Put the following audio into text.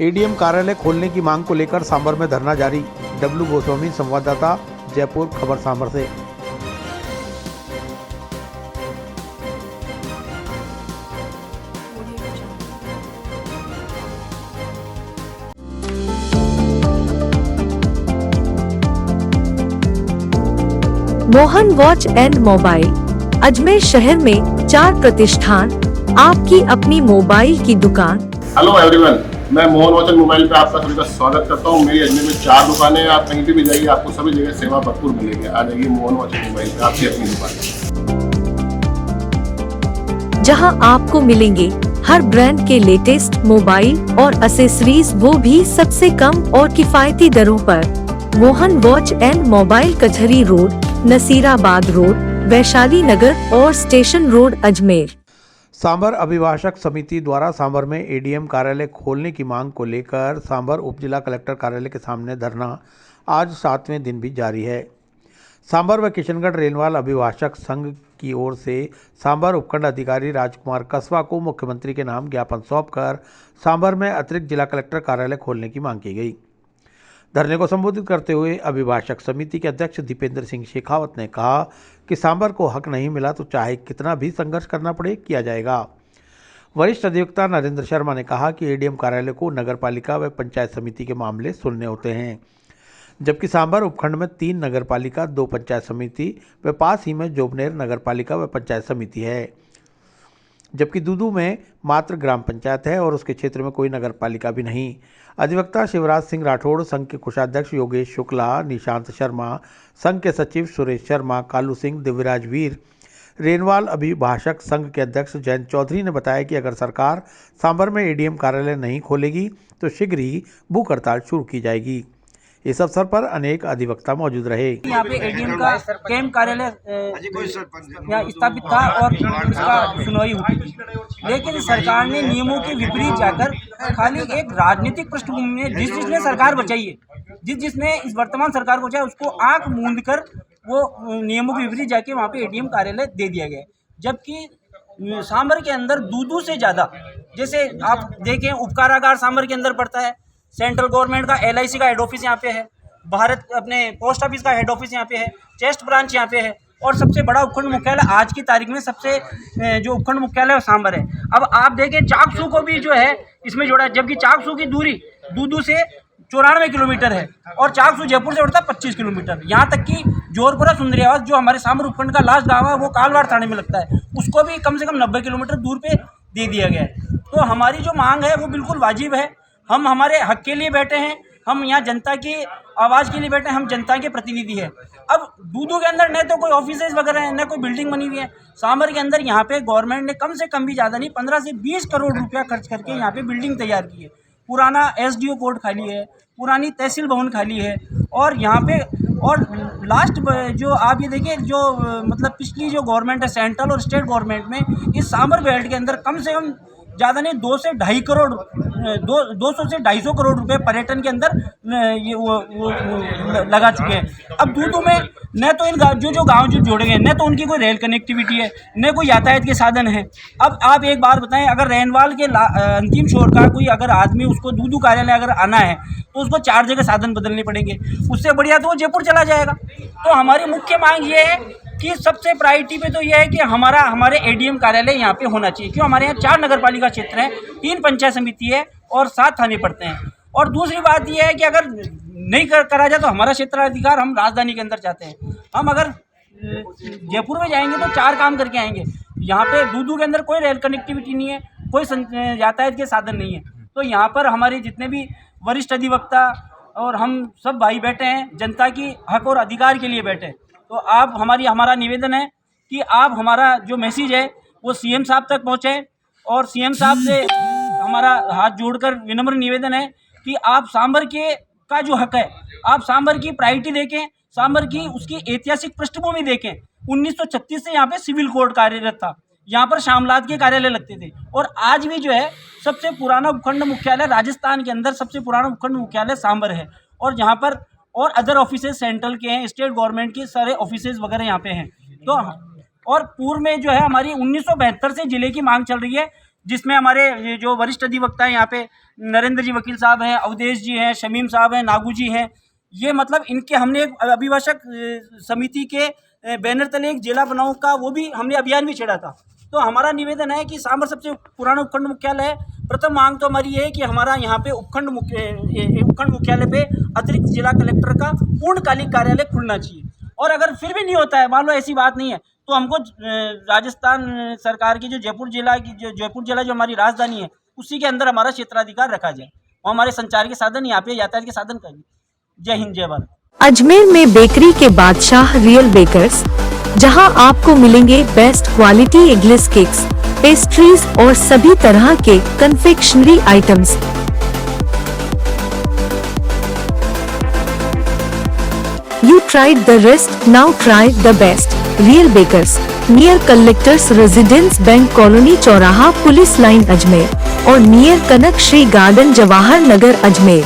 ADM कार्यालय खोलने की मांग को लेकर सांभर में धरना जारी। डब्लू गोस्वामी, संवाददाता, जयपुर। खबर सांभर से। Mohan watch and mobile, Ajmer शहर में 4 प्रतिष्ठान, आपकी अपनी मोबाइल की दुकान। हेलो एवरीवन, मैं मोहन वॉच एंड मोबाइल पे आपका सभी का स्वागत करता हूँ। मेरी अजमेर में 4 दुकानें हैं। आप कहीं भी जाइए, आपको सभी जगह सेवा भरपूर मिलेगी। आ जाइए मोहन वॉच एंड मोबाइल पे, आपकी अपनी दुकान, जहां आपको मिलेंगे हर ब्रांड के लेटेस्ट मोबाइल और एक्सेसरीज, वो भी सबसे कम और किफायती दरों पर। मोहन वॉच एंड मोबाइल, कचहरी रोड, नसीराबाद रोड, वैशाली नगर और स्टेशन रोड, अजमेर। सांभर अभिभाषक समिति द्वारा सांभर में एडीएम कार्यालय खोलने की मांग को लेकर सांभर उप जिला कलेक्टर कार्यालय के सामने धरना आज 7वें दिन भी जारी है। सांभर व किशनगढ़ रेलवाल अभिभाषक संघ की ओर से सांभर उपखंड अधिकारी राजकुमार कसवा को मुख्यमंत्री के नाम ज्ञापन सौंपकर सांभर में अतिरिक्त जिला कलेक्टर कार्यालय खोलने की मांग की गई। धरने को संबोधित करते हुए अभिभाषक समिति के अध्यक्ष दीपेंद्र सिंह शेखावत ने कहा कि सांभर को हक नहीं मिला तो चाहे कितना भी संघर्ष करना पड़े, किया जाएगा। वरिष्ठ अधिवक्ता नरेंद्र शर्मा ने कहा कि एडीएम कार्यालय को नगरपालिका व पंचायत समिति के मामले सुनने होते हैं, जबकि सांभर उपखंड में 3 नगरपालिका, 2 पंचायत समिति व पास ही में जोबनेर नगरपालिका व पंचायत समिति है, जबकि दूदू में मात्र ग्राम पंचायत है और उसके क्षेत्र में कोई नगरपालिका भी नहीं। अधिवक्ता शिवराज सिंह राठौड़, संघ के कोषाध्यक्ष योगेश शुक्ला, निशांत शर्मा, संघ के सचिव सुरेश शर्मा, कालू सिंह, दिव्यराज वीर, रेनवाल अभिभाषक संघ के अध्यक्ष जयंत चौधरी ने बताया कि अगर सरकार सांभर में एडीएम कार्यालय नहीं खोलेगी तो शीघ्र ही भूख हड़ताल शुरू की जाएगी। इस अवसर पर अनेक अधिवक्ता मौजूद रहे। यहाँ पे एडीएम का कैंप कार्यालय यहाँ स्थापित था और इसका सुनवाई हुई थी, लेकिन सरकार ने नियमों के विपरीत जाकर खाली एक राजनीतिक पृष्ठभूमि में जिसने सरकार बचाई है, जिसने इस वर्तमान सरकार को बचाया, उसको आंख मूंद कर वो नियमों के विपरीत जाके वहाँ पे एडीएम कार्यालय दे दिया गया। जबकि सांभर के अंदर दूदू से ज़्यादा, जैसे आप देखें उपकारागार सांभर के अंदर पड़ता है, सेंट्रल गवर्नमेंट का LIC का हेड ऑफिस यहाँ पे है, भारत अपने पोस्ट ऑफिस का हेड ऑफिस यहाँ पे है, चेस्ट ब्रांच यहाँ पे है और सबसे बड़ा उपखंड मुख्यालय आज की तारीख में सबसे जो उपखंड मुख्यालय सांभर है। अब आप देखें चाकसू को भी जो है इसमें जोड़ा है, जबकि चाकसू की दूरी दूदू से 94 किलोमीटर है और चाकसू जयपुर से उड़ता है 25 किलोमीटर। यहाँ तक कि जोरपुरा सुंदरियावास जो हमारे सांभर उपखंड का लास्ट गाँव है, वो कालवाड़ थाने में लगता है, उसको भी कम से कम 90 किलोमीटर दूर पे दे दिया गया है। तो हमारी जो मांग है वो बिल्कुल वाजिब है। हम हमारे हक के लिए बैठे हैं, हम यहाँ जनता की आवाज़ के लिए बैठे हैं, हम जनता के प्रतिनिधि हैं। अब दूदू के अंदर न तो कोई ऑफिसेज वगैरह हैं, न कोई बिल्डिंग बनी हुई है। सांभर के अंदर यहाँ पे गवर्नमेंट ने कम से कम भी ज़्यादा नहीं 15 से 20 करोड़ रुपया खर्च करके यहाँ पे बिल्डिंग तैयार की है। पुराना SDO कोर्ट खाली है, पुरानी तहसील भवन खाली है और यहाँ पे और लास्ट जो आप ये देखिए जो मतलब पिछली जो गवर्नमेंट है सेंट्रल और स्टेट गवर्नमेंट में इस सांभर बेल्ट के अंदर कम से कम ज़्यादा नहीं 200 से 250 करोड़ रुपए पर्यटन के अंदर ये वो लगा चुके हैं। अब दूदू में न तो इन जो गांव जो जोड़े गए न तो उनकी कोई रेल कनेक्टिविटी है, न कोई यातायात के साधन है। अब आप एक बार बताएं, अगर रेनवाल के अंतिम छोर का कोई अगर आदमी उसको दूदू कार्यालय अगर आना है तो उसको 4 जगह साधन बदलने पड़ेंगे, उससे बढ़िया तो वो जयपुर चला जाएगा। तो हमारी मुख्य मांग ये है कि सबसे प्रायोरिटी पे तो यह है कि हमारे एडीएम कार्यालय यहाँ पे होना चाहिए, क्यों हमारे यहाँ 4 नगरपालिका क्षेत्र हैं, 3 पंचायत समिति है और 7 थाने पड़ते हैं। और दूसरी बात यह है कि अगर नहीं करा जाए तो हमारा क्षेत्राधिकार हम राजधानी के अंदर चाहते हैं। हम अगर जयपुर में जाएंगे तो 4 काम करके आएंगे। यहाँ पे दूदू के अंदर कोई रेल कनेक्टिविटी नहीं है, कोई यातायात के साधन नहीं है। तो यहाँ पर हमारे जितने भी वरिष्ठ अधिवक्ता और हम सब भाई बैठे हैं, जनता की हक और अधिकार के लिए बैठे हैं। तो आप हमारा निवेदन है कि आप हमारा जो मैसेज है वो CM साहब तक पहुँचाएं और CM साहब से हमारा हाथ जोड़कर विनम्र निवेदन है कि आप सांभर के का जो हक है, आप सांभर की प्रायोरिटी देखें, सांभर की उसकी ऐतिहासिक पृष्ठभूमि देखें। 1936 से यहाँ पे सिविल कोर्ट कार्यरत था, यहाँ पर शामलात के कार्यालय लगते थे और आज भी जो है सबसे पुराना उपखंड मुख्यालय राजस्थान के अंदर सबसे पुराना उपखंड मुख्यालय सांभर है और जहाँ पर और अदर ऑफिसेज सेंट्रल के हैं, स्टेट गवर्नमेंट के सारे ऑफिसेज वगैरह यहाँ पे हैं। तो और पूर्व में जो है हमारी 1972 से जिले की मांग चल रही है जिसमें हमारे ये जो वरिष्ठ अधिवक्ता हैं यहाँ पे नरेंद्र जी वकील साहब हैं, अवधेश जी हैं, शमीम साहब हैं, नागू जी हैं, ये मतलब इनके हमने एक अभिभाषक समिति के बैनर तले एक जिला बनाओ का वो भी हमने अभियान भी छेड़ा था। तो हमारा निवेदन है कि सांभर सबसे पुराना उपखंड मुख्यालय है। प्रथम मांग तो हमारी ये है कि हमारा यहाँ पे उपखंड मुख्यालय पे अतिरिक्त जिला कलेक्टर का पूर्णकालिक कार्यालय खुलना चाहिए। और अगर फिर भी नहीं होता है, मान लो ऐसी बात नहीं है, तो हमको राजस्थान सरकार की जो जयपुर जिला जो हमारी राजधानी है उसी के अंदर हमारा क्षेत्राधिकार रखा जाए और हमारे संचार के साधन यहाँ पे यातायात के साधन करें। जय हिंद, जय भारत। अजमेर में बेकरी के बादशाह रियल बेकर्स, जहां आपको मिलेंगे best quality eggless cakes, pastries और सभी तरह के confectionery items. You tried the rest, now try the best. Real Bakers, near Collectors Residence Bank Colony चौराहा पुलिस लाइन अजमेर और नियर कनक श्री गार्डन जवाहर नगर अजमेर।